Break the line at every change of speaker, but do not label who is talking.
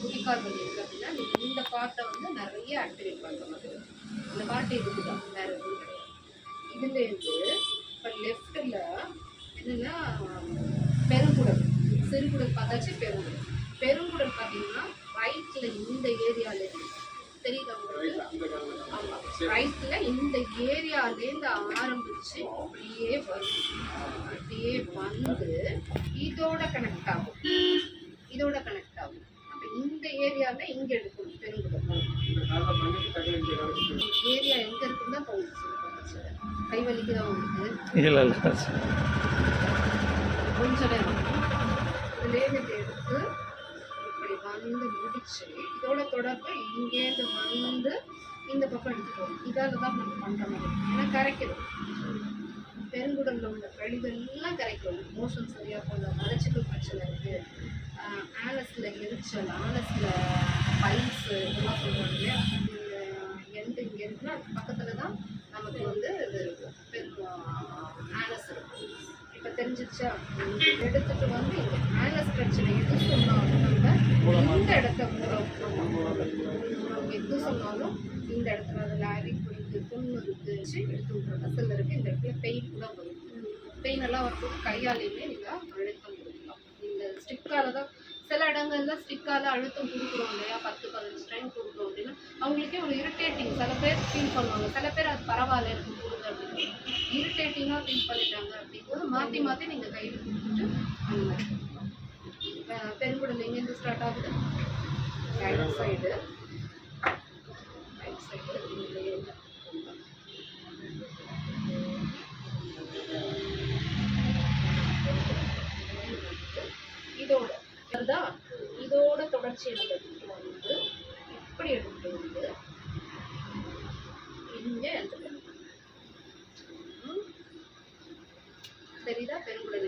குடிகார்பன் இருக்குது அப்படின்னா நீங்கள் இந்த பார்ட்டை வந்து நிறைய ஆக்டிவேட் பண்ணுற மாதிரி இந்த பார்ட் இதுக்குதான், வேற எதுவும் கிடையாது. இதுலேருந்து இப்போ லெஃப்டில் என்னென்னா பெருங்குடல், சிறுகுடல் பார்த்தாச்சு பெருங்குடல். பெருங்குடல் பார்த்தீங்கன்னா ரைட்டில் இந்த ஏரியாவில் தெரியுதா உங்களுக்கு? ஆமாம், ரைட்டில் இந்த ஏரியாலேருந்து ஆரம்பித்து அப்படியே வரும், அப்படியே வந்து இதோட கனெக்ட் ஆகும், இதோட கனெக்ட் ஆகும். அப்போ இந்த ஏரியாவில் இங்கே எடுக்கணும் பெருங்குடல். ஏரியா எங்கே இருக்குன்னு தான் போகுது. கை வலிக்கு தான் உங்களுக்கு?
இல்லை இல்லை,
கொஞ்சம் நேரம் இதுலேருந்து எடுத்து இப்படி வந்து முடிச்சு இதோட தொடர்பு இங்கேருந்து வந்து இந்த பக்கம் எடுத்துக்கணும். இதால் தான் நம்ம பண்ணுற மாதிரி, ஏன்னா கரைக்கணும். பெருங்குடலில் உள்ள கழிவெல்லாம் கரைக்கணும். மோஷன் சரியாக போகணும், மலச்சிக்கல் பிரச்சனை இருக்குது, ஆனஸில் எரிச்சல், ஆனஸில் பைல்ஸு இதெல்லாம் சொல்கிறாங்க இல்லையா? இந்த எண்டு இங்கே இருக்குன்னா அது பக்கத்தில் தான் நமக்கு வந்து இது இருக்கும், ஆனஸ் இருக்கும். இப்போ தெரிஞ்சிச்சா? எடுத்துகிட்டு வந்து இங்கே ஆனஸ் பிரச்சனை எது சொன்னாலும் நம்ம இந்த இடத்த எது சொன்னாலும் இந்த இடத்துல அதில் அரிப்பு புண்ணு இருந்துச்சு எடுத்து விட்ற கசல் இருக்குது. இந்த இடத்துல பெயின் கூட வரும். பெயின் எல்லாம் வரும்போது கையாலேயுமே நீங்கள் அழுத்தம் கொடுக்கலாம். இந்த ஸ்டிக்கால் தான் சில இடங்கள்ல ஸ்டிக்கால் அழுத்தம் கொடுக்குறோம் இல்லையா, 10-15 டைம் கொடுக்குறோம் அப்படின்னா அவங்களுக்கே ஒரு இரிட்டேட்டிங் சில பேர் ஃபீல் பண்ணுவாங்க. சில பேர் அது பரவாயில்ல இருக்கும் கொடுங்க அப்படின்னு இரிட்டேட்டிங்காக ஃபீல் பண்ணிட்டாங்க அப்படிங்கும்போது மாற்றி மாற்றி நீங்கள் கையில் கொடுத்துட்டு அந்த மாதிரி பெருங்குடல் எங்கேருந்து ஸ்டார்ட் ஆகுது? ரைட் சைடு, ரைட் சைடு இதோட வருதா? இதோட தொடர்ச்சி எடுத்துட்டு வந்து இப்படி எடுத்துட்டு வந்து இங்கே எடுத்துக்கணும். சரிதா? பெருங்குடல்